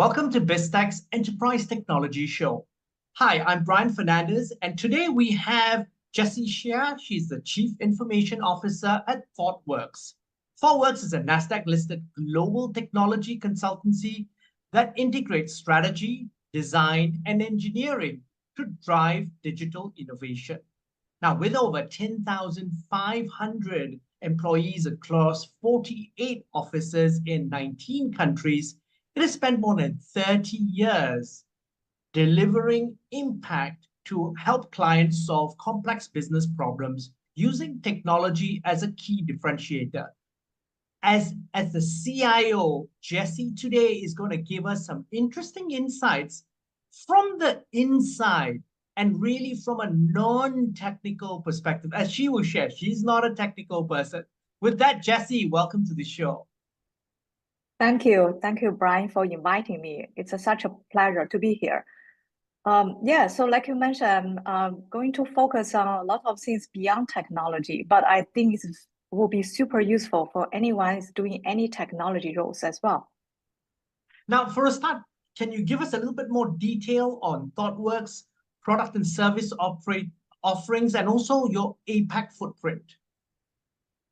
Welcome to Biztech's Enterprise Technology Show. Hi, I'm Brian Fernandez, and today we have Jessie Xia. She's the Chief Information Officer at Thoughtworks. Thoughtworks is a NASDAQ-listed global technology consultancy that integrates strategy, design, and engineering to drive digital innovation. Now, with over 10,500 employees across 48 offices in 19 countries, it has spent more than 30 years delivering impact to help clients solve complex business problems using technology as a key differentiator. As the CIO, Jessie today is going to give us some interesting insights from the inside and really from a non-technical perspective, as she will share. She's not a technical person. With that, Jessie, welcome to the show. Thank you, Brian, for inviting me. It's such a pleasure to be here. So like you mentioned, I'm going to focus on a lot of things beyond technology, but I think it will be super useful for anyone who's doing any technology roles as well. Now, for a start, can you give us a little bit more detail on Thoughtworks, product and service offerings, and also your APAC footprint?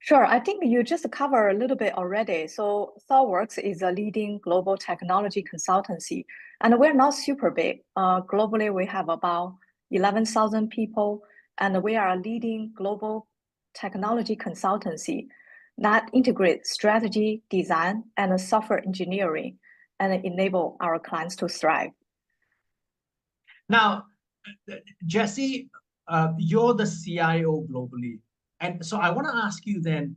Sure, I think you just covered a little bit already. So Thoughtworks is a leading global technology consultancy, and we're not super big. Globally, we have about 11,000 people, and we are a leading global technology consultancy that integrates strategy, design, and software engineering, and enable our clients to thrive. Now, Jessie, you're the CIO globally. And so I want to ask you then,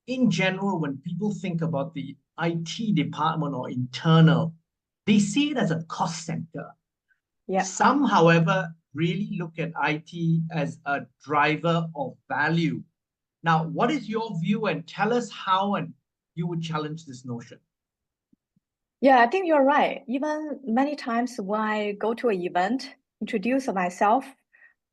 in general, when people think about the IT department or internal, they see it as a cost center. Yeah. Some, however, really look at IT as a driver of value. Now, what is your view, and tell us how and you would challenge this notion? Yeah, I think you're right. Even many times when I go to an event, introduce myself,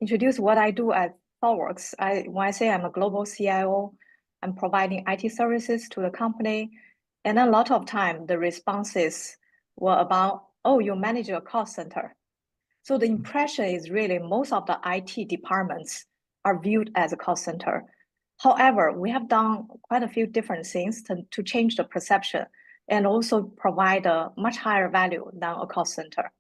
introduce what I do at Thoughtworks. When I say I'm a global CIO, I'm providing IT services to the company. And a lot of time, the responses were about, oh, you manage a cost center. So the impression is really most of the IT departments are viewed as a cost center. However, we have done quite a few different things to change the perception and also provide a much higher value than a cost center.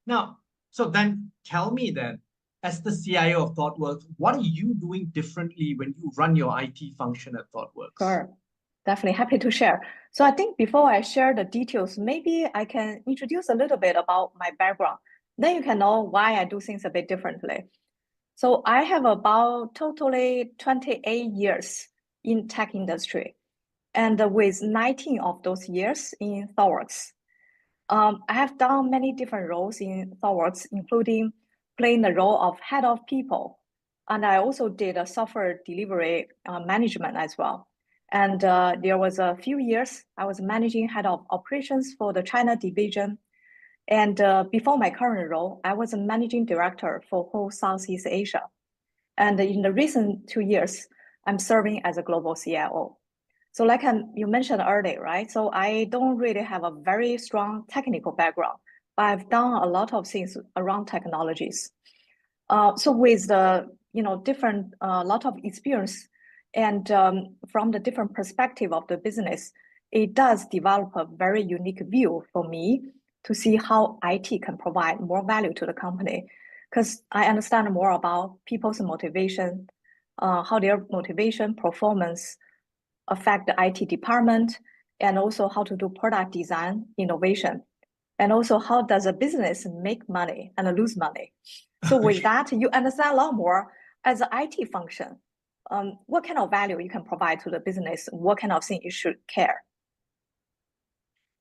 Now, so then tell me then, as the CIO of Thoughtworks, what are you doing differently when you run your IT function at Thoughtworks? Sure, definitely happy to share. So I think before I share the details, maybe I can introduce a little bit about my background. Then you can know why I do things a bit differently. So I have about totally 28 years in tech industry, and with 19 of those years in Thoughtworks. I have done many different roles in Thoughtworks, including playing the role of head of people. And I also did a software delivery management as well. And there was a few years I was managing head of operations for the China division. And before my current role, I was a managing director for whole Southeast Asia. And in the recent 2 years, I'm serving as a global CIO. So like you mentioned earlier, right? So I don't really have a very strong technical background, but I've done a lot of things around technologies. So with the different lot of experience and from the different perspective of the business, it does develop a very unique view for me to see how IT can provide more value to the company, because I understand more about people's motivation, how their motivation, performance affect the IT department, and also how to do product design, innovation, and also how does a business make money and lose money. So with that, you understand a lot more as an IT function. What kind of value you can provide to the business? What kind of thing you should care?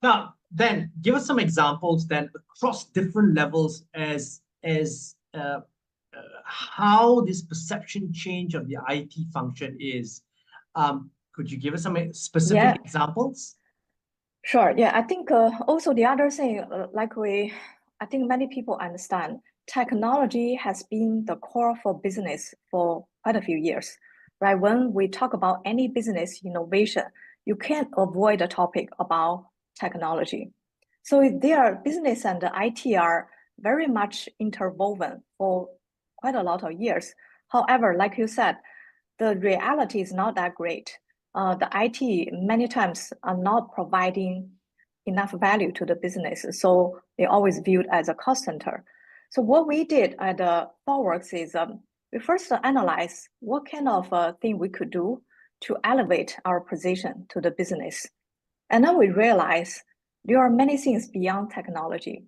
Now, then give us some examples then across different levels as how this perception change of the IT function is. Could you give us some specific examples? Sure. Yeah, I think also the other thing, I think many people understand, technology has been the core for business for quite a few years, right? When we talk about any business innovation, you can't avoid the topic about technology. So their business and the IT are very much interwoven for quite a lot of years. However, like you said, the reality is not that great. The IT many times are not providing enough value to the business, so they always viewed as a cost center. So what we did at Thoughtworks is we first analyze what kind of thing we could do to elevate our position to the business. And then we realize there are many things beyond technology.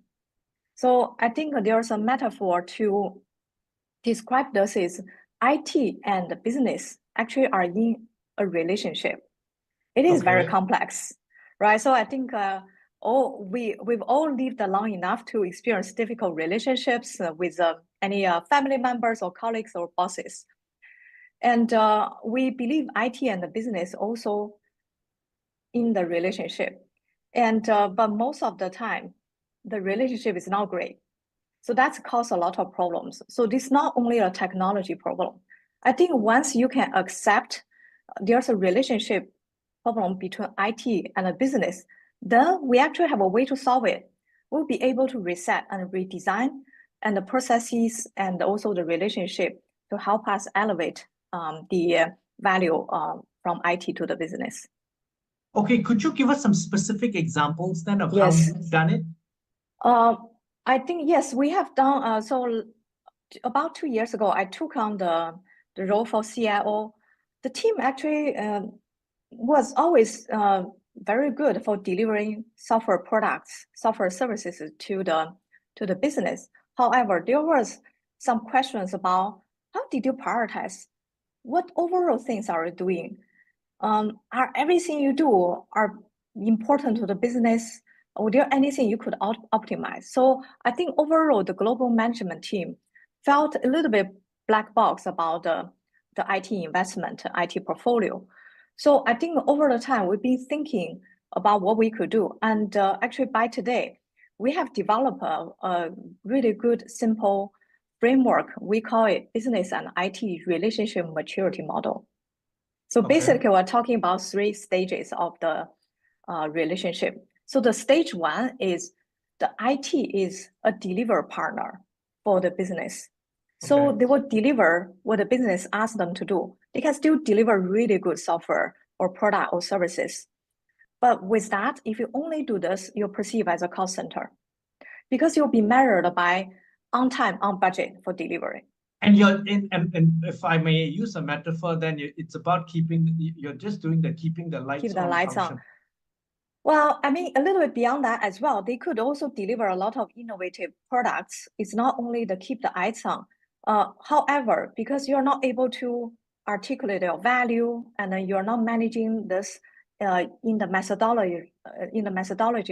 So I think there's a metaphor to describe this is IT and business actually are in a relationship. It is very complex, right? So I think we've all lived long enough to experience difficult relationships with any family members or colleagues or bosses. And we believe IT and the business also in the relationship. And but most of the time, the relationship is not great. So that's caused a lot of problems. So this is not only a technology problem. I think once you can accept there's a relationship problem between IT and a business, then we actually have a way to solve it. We'll be able to reset and redesign and the processes and also the relationship to help us elevate the value from IT to the business. Okay, could you give us some specific examples then of Yes. how you've done it? I think, yes, we have done, so about 2 years ago, I took on the role for CIO. The team actually was always very good for delivering software products, software services to the business. However, there was some questions about how did you prioritize? What overall things are you doing? Are everything you do are important to the business? Or there anything you could optimize? So I think overall, the global management team felt a little bit black box about the IT investment, IT portfolio. So I think over the time, we've been thinking about what we could do. And actually by today, we have developed a really good, simple framework. We call it business and IT relationship maturity model. So basically, we're talking about 3 stages of the relationship. So the stage 1 is the IT is a deliver partner for the business. So they will deliver what the business asks them to do. They can still deliver really good software or product or services. But with that, if you only do this, you're perceived as a cost center because you'll be measured by on time, on budget for delivery. And if I may use a metaphor, then it's about you're just doing keeping the lights on. Well, I mean, a little bit beyond that as well. They could also deliver a lot of innovative products. It's not only the keep the lights on. However, because you're not able to articulate your value and then you're not managing this in the methodology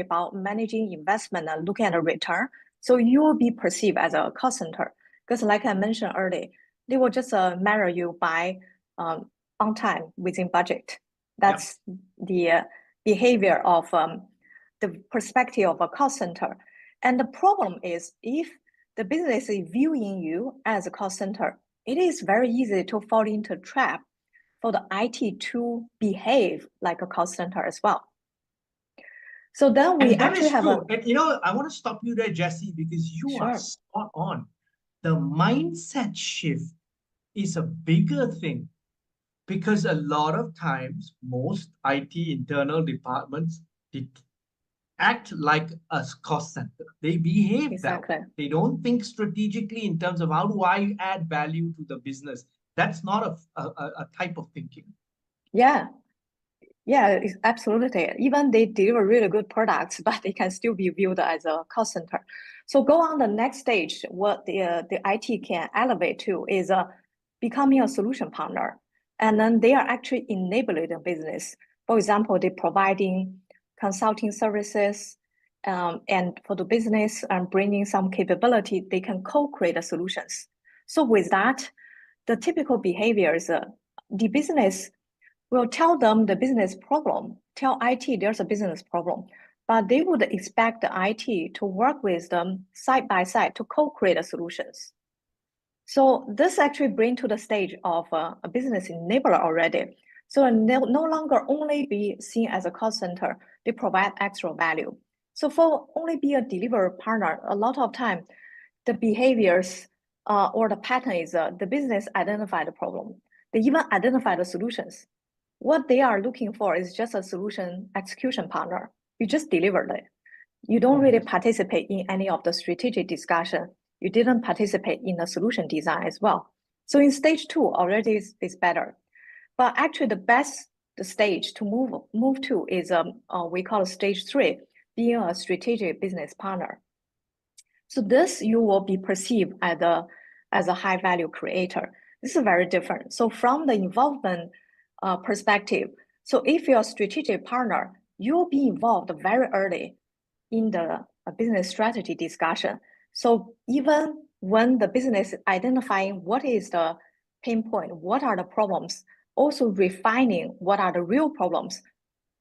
about managing investment and looking at a return, so you will be perceived as a cost center. Because like I mentioned earlier, they will just measure you by on time within budget. That's the behavior of the perspective of a cost center. And the problem is if the business is viewing you as a cost center, it is very easy to fall into a trap for the IT to behave like a cost center as well. So then we actually have And I want to stop you there, Jessie, because you are spot on. The mindset shift is a bigger thing because a lot of times, most IT internal departments act like a cost center. They behave that way. They don't think strategically in terms of how do I add value to the business. That's not a type of thinking. Yeah, absolutely. Even they deliver really good products, but they can still be viewed as a cost center. So go on the next stage, what the IT can elevate to is becoming a solution partner. And then they are actually enabling the business. For example, they're providing consulting services and for the business and bringing some capability, they can co-create the solutions. So with that, the typical behavior is the business will tell them the business problem, tell IT there's a business problem, but they would expect the IT to work with them side by side to co-create the solutions. So this actually brings to the stage of a business enabler already. So no longer only be seen as a cost center, they provide extra value. So for only be a delivery partner, a lot of time, the behaviors or the pattern is the business identify the problem. They even identify the solutions. What they are looking for is just a solution execution partner. You just delivered it. You don't really participate in any of the strategic discussion. You didn't participate in the solution design as well. So in stage 2 already is better. But actually the stage to move to is we call stage 3, being a strategic business partner. So this you will be perceived as a high value creator. This is very different. So from the involvement perspective, so if you're a strategic partner, you'll be involved very early in the business strategy discussion. So even when the business is identifying what is the pain point, what are the problems, also refining what are the real problems,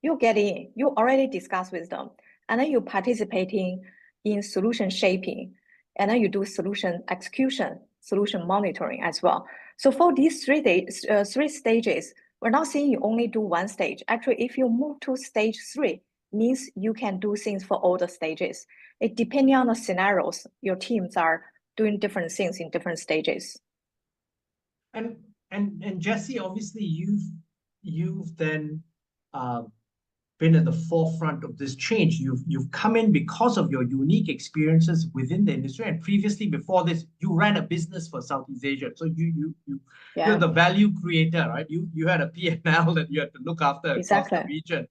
you get in, you already discuss with them, and then you participating in solution shaping, and then you do solution execution, solution monitoring as well. So for these three stages, we're not saying you only do one stage. Actually, if you move to stage 3, means you can do things for all the stages. It depending on the scenarios, your teams are doing different things in different stages. And Jessie, obviously you've then been at the forefront of this change. You've come in because of your unique experiences within the industry, and previously before this, you ran a business for Southeast Asia. So you're the value creator, right? You had a P&L that you had to look after across the region.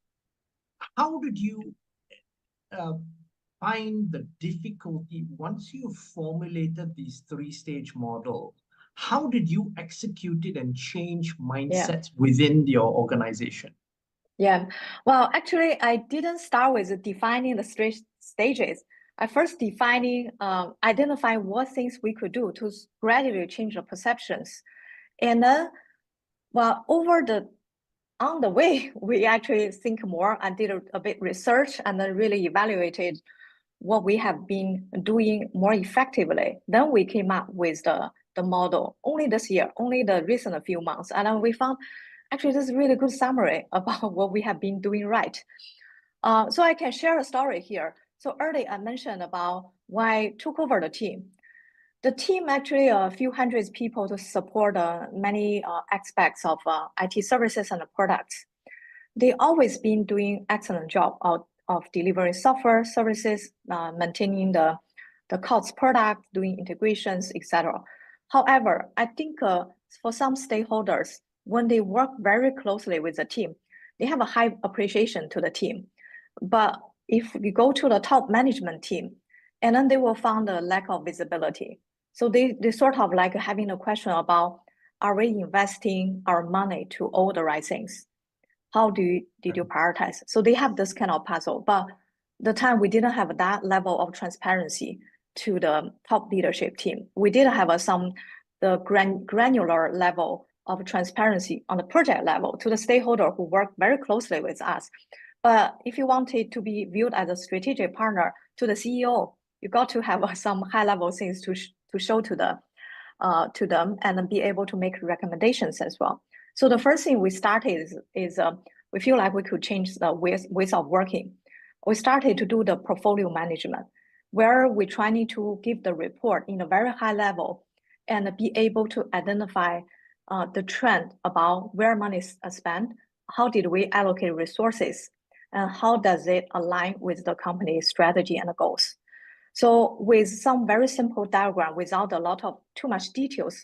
How did you find the difficulty once you formulated these 3-stage model? How did you execute it and change mindsets within your organization? Yeah, well, actually, I didn't start with defining the 3 stages. I first identify what things we could do to gradually change the perceptions. And then, well, on the way, we actually think more and did a bit research and then really evaluated what we have been doing more effectively. Then we came up with the model only this year, only the recent few months. And then we found, actually, this is a really good summary about what we have been doing right. So I can share a story here. So earlier I mentioned about why I took over the team. The team actually a few hundred people to support many aspects of IT services and products. They always been doing excellent job of delivering software services, maintaining the COTS product, doing integrations, etc. However, I think for some stakeholders, when they work very closely with the team, they have a high appreciation to the team. But if we go to the top management team, and then they will find a lack of visibility. So they sort of like having a question about, are we investing our money to all the right things? How did you prioritize? So they have this kind of puzzle, but the time we didn't have that level of transparency to the top leadership team. We did have the granular level of transparency on the project level to the stakeholder who work very closely with us. But if you wanted to be viewed as a strategic partner to the CEO, you got to have some high level things to show to them and then be able to make recommendations as well. So the first thing we started is we feel like we could change the ways of working. We started to do the portfolio management, where we're trying to give the report in a very high level and be able to identify the trend about where money is spent, how did we allocate resources, and how does it align with the company's strategy and goals. So with some very simple diagram without a lot of too much details,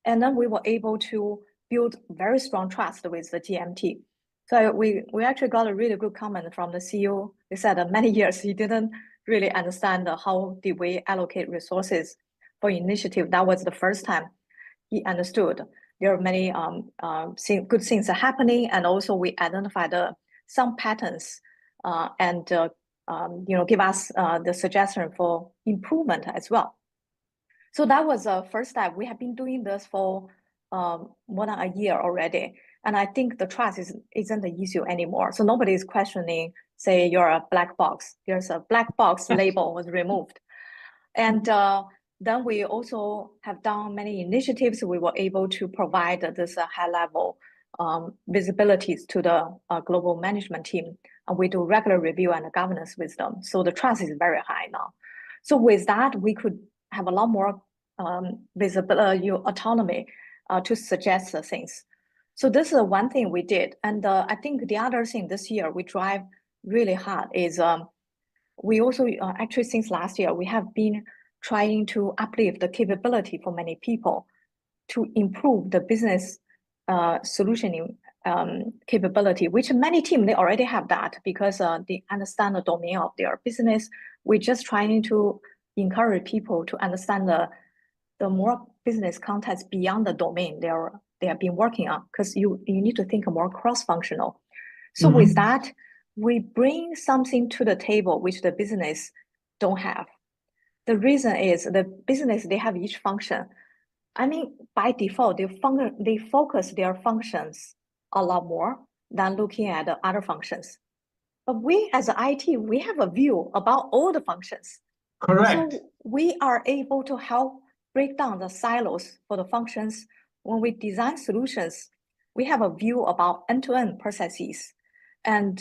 and then we were able to build very strong trust with the TMT. So we actually got a really good comment from the CEO. He said that many years he didn't really understand how did we allocate resources for initiative. That was the first time he understood. There are many good things are happening, and also we identified some patterns and give us the suggestion for improvement as well. So that was the first step. We have been doing this for more than a year already. And I think the trust isn't the issue anymore. So nobody is questioning, say, you're a black box. There's a black box label was removed. And then we also have done many initiatives. We were able to provide this high level visibilities to the global management team. and we do regular review and governance with them. So the trust is very high now. So with that, we could have a lot more visibility, autonomy to suggest the things. So this is one thing we did. And I think the other thing this year we drive really hard is we also, actually since last year, we have been trying to uplift the capability for many people to improve the business solutioning capability, which many teams, they already have that because they understand the domain of their business. We're just trying to encourage people to understand the more business context beyond the domain they have been working on, because you need to think more cross-functional. So with that, we bring something to the table which the business don't have. The reason is the business, they have each function. I mean, by default, they focus their functions a lot more than looking at the other functions. But we as IT, we have a view about all the functions. Correct. So we are able to help break down the silos for the functions. When we design solutions, we have a view about end-to-end processes. And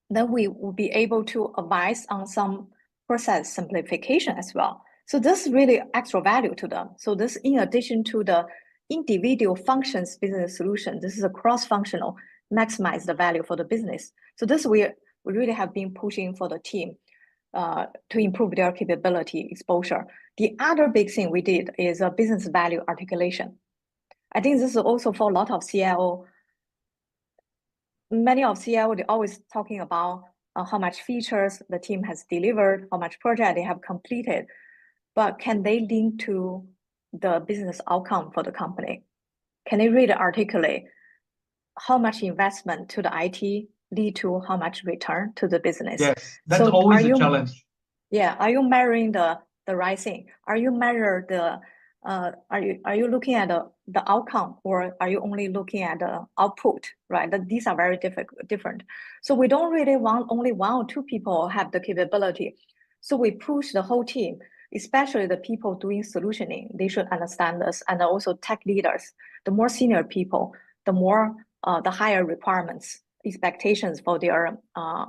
then we will be able to advise on some process simplification as well. So this is really extra value to them. So this, in addition to the individual functions business solution, this is a cross-functional, maximize the value for the business. So this we really have been pushing for the team to improve their capability exposure. The other big thing we did is a business value articulation. I think this is also for a lot of CIO. Many of CIO, they're always talking about how much features the team has delivered, how much project they have completed, but can they link to the business outcome for the company? Can they really articulate how much investment to the IT lead to how much return to the business? Yes, that's always a challenge. Yeah, are you measuring the right thing? Are you measure the are you looking at the outcome, or are you only looking at the output, right? These are very different. So we don't really want only one or two people have the capability. So we push the whole team, especially the people doing solutioning. They should understand this, and also tech leaders. The more senior people, the more the higher requirements, expectations for their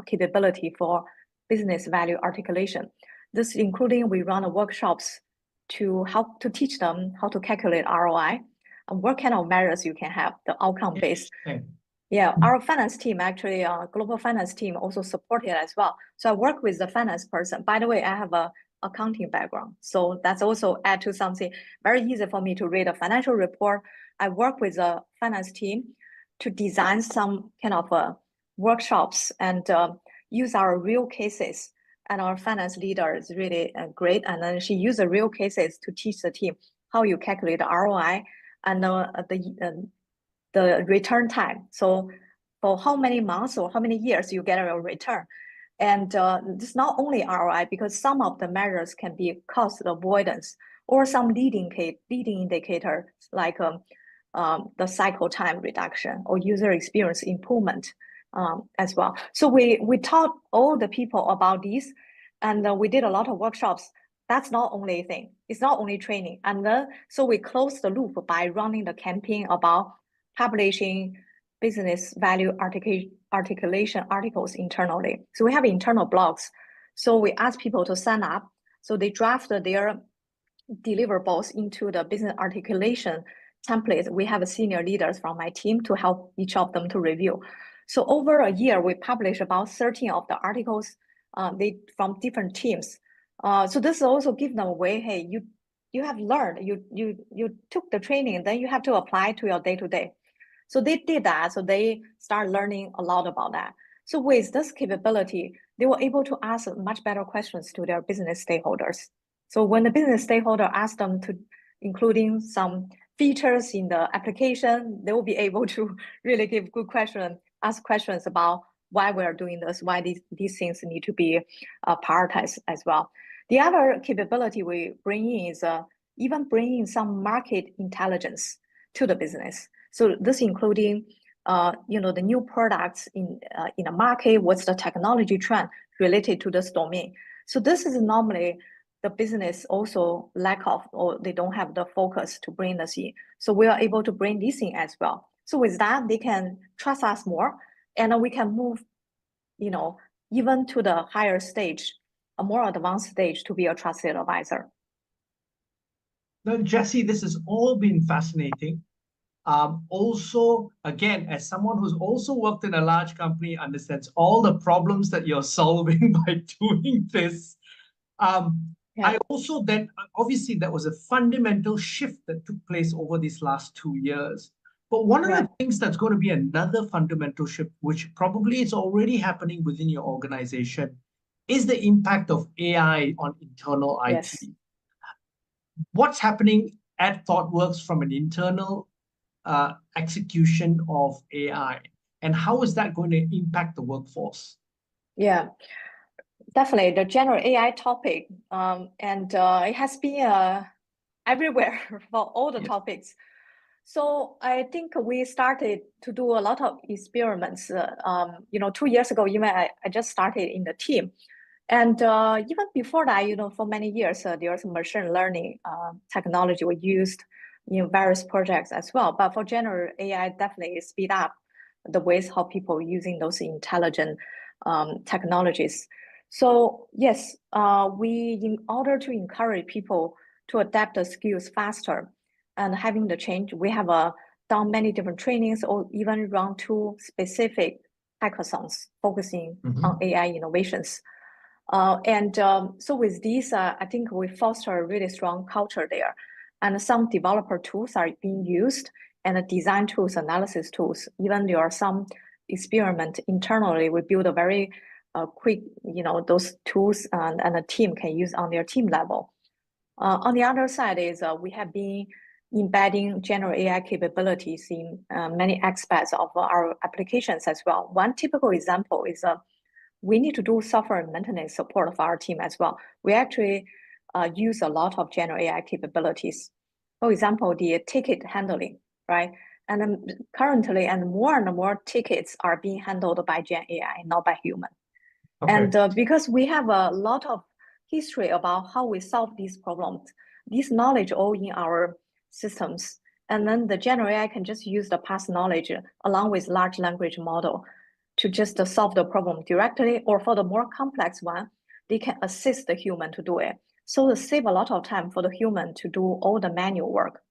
capability for business value articulation. This including we run workshops to help to teach them how to calculate ROI and what kind of measures you can have, the outcome based. Yeah, our finance team, actually, global finance team also supported as well. So I work with the finance person. By the way, I have a accounting background. So that's also add to something very easy for me to read a financial report. I work with the finance team to design some kind of workshops and use our real cases. And our finance leader is really great. And then she used the real cases to teach the team how you calculate the ROI and the return time. So for how many months or how many years you get a return. And it's not only ROI, because some of the measures can be cost avoidance or some leading indicator like the cycle time reduction or user experience improvement as well. So we taught all the people about these, and we did a lot of workshops. That's not only thing. It's not only training. And then, so we closed the loop by running the campaign about publishing business value articulation articles internally. So we have internal blogs. So we ask people to sign up. So they draft their deliverables into the business articulation template. We have senior leaders from my team to help each of them to review. So over a year, we published about 13 of the articles from different teams. So this also gives them a way, hey, you have learned, you took the training, and then you have to apply to your day-to-day. So they did that. So they start learning a lot about that. So with this capability, they were able to ask much better questions to their business stakeholders. So when the business stakeholder asked them to including some features in the application, they will be able to really give good questions, ask questions about why we are doing this, why these things need to be prioritized as well. The other capability we bring in is even bringing some market intelligence to the business. So this including, the new products in the market, what's the technology trend related to this domain. So this is normally the business also lack of, or they don't have the focus to bring this in. So we are able to bring this in as well. So with that, they can trust us more, and we can move even to the higher stage, a more advanced stage, to be a trusted advisor. Now, Jessie, this has all been fascinating. Also, again, as someone who's also worked in a large company, understands all the problems that you're solving by doing this. I also then, obviously, that was a fundamental shift that took place over these last 2 years. But one of the things that's going to be another fundamental shift, which probably is already happening within your organization, is the impact of AI on internal IT. What's happening at Thoughtworks from an internal execution of AI, and how is that going to impact the workforce? Yeah, definitely the general AI topic, and it has been everywhere for all the topics. So I think we started to do a lot of experiments. 2 years ago, even I just started in the team. And even before that, for many years, there was machine learning technology we used in various projects as well. But for general AI, definitely speed up the ways how people are using those intelligent technologies. So yes, in order to encourage people to adapt the skills faster and having the change, we have done many different trainings or even run 2 specific hackathons focusing on AI innovations. So with these, I think we foster a really strong culture there. And some developer tools are being used, and design tools, analysis tools. Even there are some experiment internally. We build a very quick, those tools and a team can use on their team level. On the other side is we have been embedding general AI capabilities in many aspects of our applications as well. One typical example is we need to do software maintenance support of our team as well. We actually use a lot of general AI capabilities. For example, the ticket handling, right? And then currently, and more tickets are being handled by Gen AI, not by human. And because we have a lot of history about how we solve these problems, this knowledge all in our systems, and then the general AI can just use the past knowledge along with large language model to just solve the problem directly, or for the more complex one, they can assist the human to do it. So they save a lot of time for the human to do all the manual work.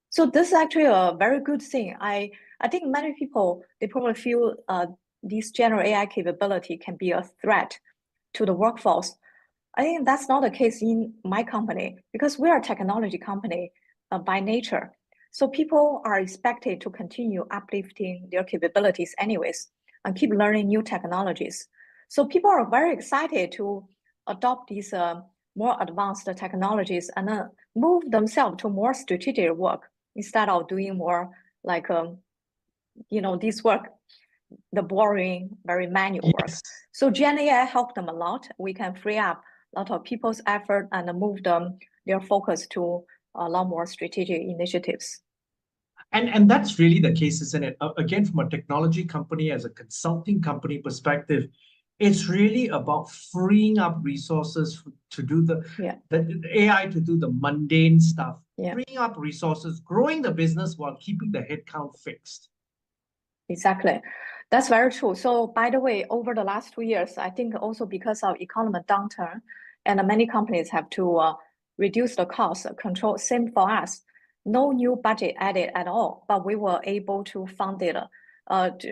So this is actually a very good thing. I think many people, they probably feel this general AI capability can be a threat to the workforce. I think that's not the case in my company, because we are a technology company by nature. So people are expected to continue uplifting their capabilities anyways, and keep learning new technologies. So people are very excited to adopt these more advanced technologies and then move themselves to more strategic work instead of doing more like, this work, the boring, very manual work. So Gen AI helped them a lot. We can free up a lot of people's effort and move their focus to a lot more strategic initiatives. And that's really the case, isn't it? Again, from a technology company, as a consulting company perspective, it's really about freeing up resources to do the AI, to do the mundane stuff, freeing up resources, growing the business while keeping the headcount fixed. Exactly. That's very true. So by the way, over the last 2 years, I think also because of economic downturn and many companies have to reduce the cost, control, same for us. No new budget added at all, but we were able to fund it.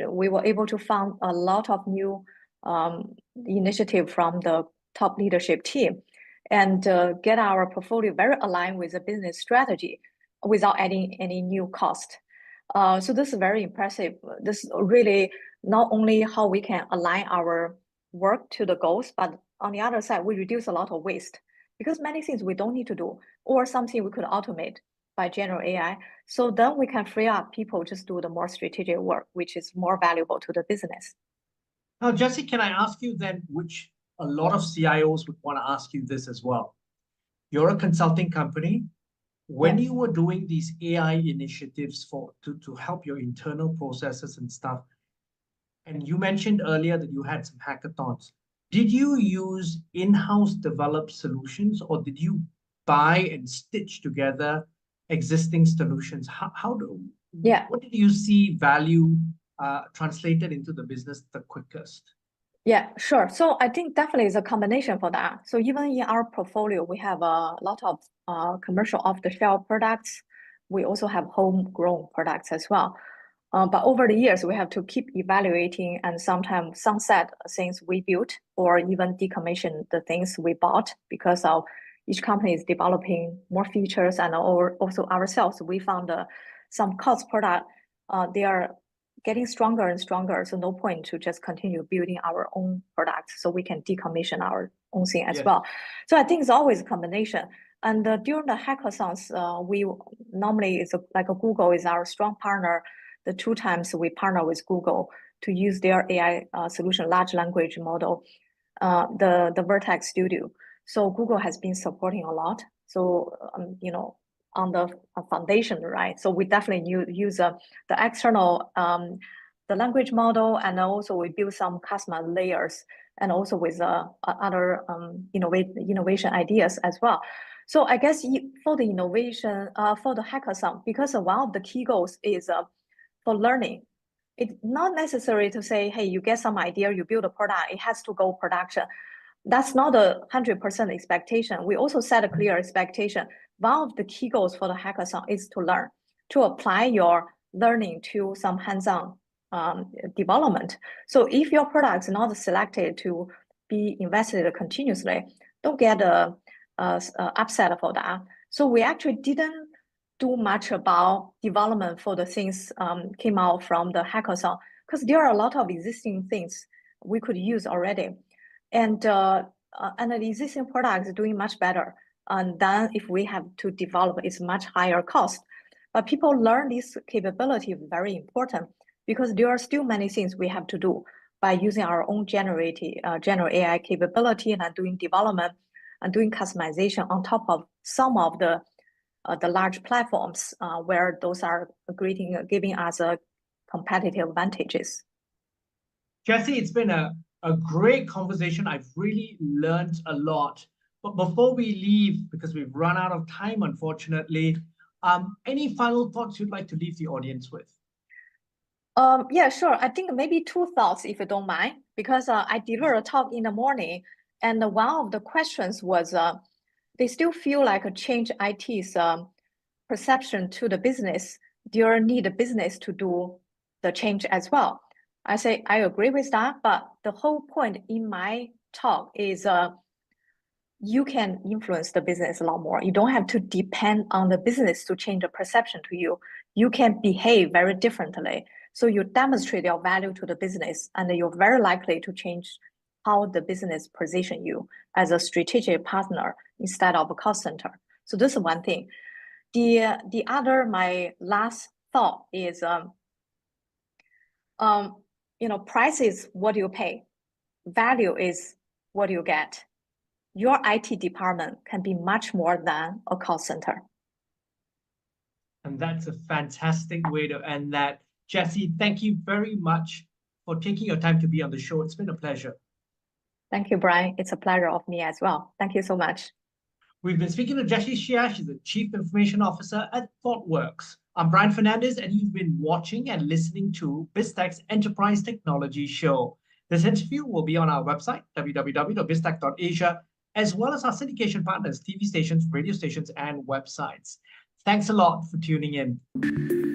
We were able to fund a lot of new initiative from the top leadership team and get our portfolio very aligned with the business strategy without adding any new cost. So this is very impressive. This is really not only how we can align our work to the goals, but on the other side, we reduce a lot of waste because many things we don't need to do or something we could automate by general AI. So then we can free up people just do the more strategic work, which is more valuable to the business. Now, Jessie, can I ask you then, which a lot of CIOs would want to ask you this as well. You're a consulting company. When you were doing these AI initiatives to help your internal processes and stuff, and you mentioned earlier that you had some hackathons, did you use in-house developed solutions, or did you buy and stitch together existing solutions? What did you see value translated into the business the quickest? Yeah, sure. So I think definitely it's a combination for that. So even in our portfolio, we have a lot of commercial off-the-shelf products. We also have homegrown products as well. But over the years, we have to keep evaluating and sometimes sunset things we built or even decommission the things we bought because of each company is developing more features and also ourselves, we found some cost product, they are getting stronger and stronger. So no point to just continue building our own products so we can decommission our own thing as well. So I think it's always a combination. And during the hackathons, we normally like a Google is our strong partner. The 2 times we partner with Google to use their AI solution, large language model, the Vertex Studio. So Google has been supporting a lot. So, on the foundation, right? So we definitely use the external, the language model, and also we build some customer layers and also with other innovation ideas as well. So I guess for the innovation, for the hackathon, because one of the key goals is for learning. It's not necessary to say, hey, you get some idea, you build a product, it has to go production. That's not a 100% expectation. We also set a clear expectation. One of the key goals for the hackathon is to learn, to apply your learning to some hands-on development. So if your product is not selected to be invested continuously, don't get upset for that. So we actually didn't do much about development for the things came out from the hackathon because there are a lot of existing things we could use already. And the existing product is doing much better than if we have to develop, it's much higher cost. But people learn this capability very important because there are still many things we have to do by using our own general AI capability and doing development and doing customization on top of some of the large platforms where those are giving us competitive advantages. Jessie, it's been a great conversation. I've really learned a lot. But before we leave, because we've run out of time, unfortunately, any final thoughts you'd like to leave the audience with? Yeah, sure. I think maybe 2 thoughts, if you don't mind, because I delivered a talk in the morning, and one of the questions was, they still feel like a change IT's perception to the business. Do you need the business to do the change as well? I say, I agree with that, but the whole point in my talk is you can influence the business a lot more. You don't have to depend on the business to change the perception to you. You can behave very differently. So you demonstrate your value to the business, and you're very likely to change how the business position you as a strategic partner instead of a cost center. So this is one thing. The other, my last thought is, price is what you pay. Value is what you get. Your IT department can be much more than a cost center. And that's a fantastic way to end that. Jessie, thank you very much for taking your time to be on the show. It's been a pleasure. Thank you, Brian. It's a pleasure of me as well. Thank you so much. We've been speaking to Jessie Xia. She's the Chief Information Officer at Thoughtworks. I'm Brian Fernandez, and you've been watching and listening to Biztech's Enterprise Technology Show. This interview will be on our website, www.biztech.asia, as well as our syndication partners, TV stations, radio stations, and websites. Thanks a lot for tuning in.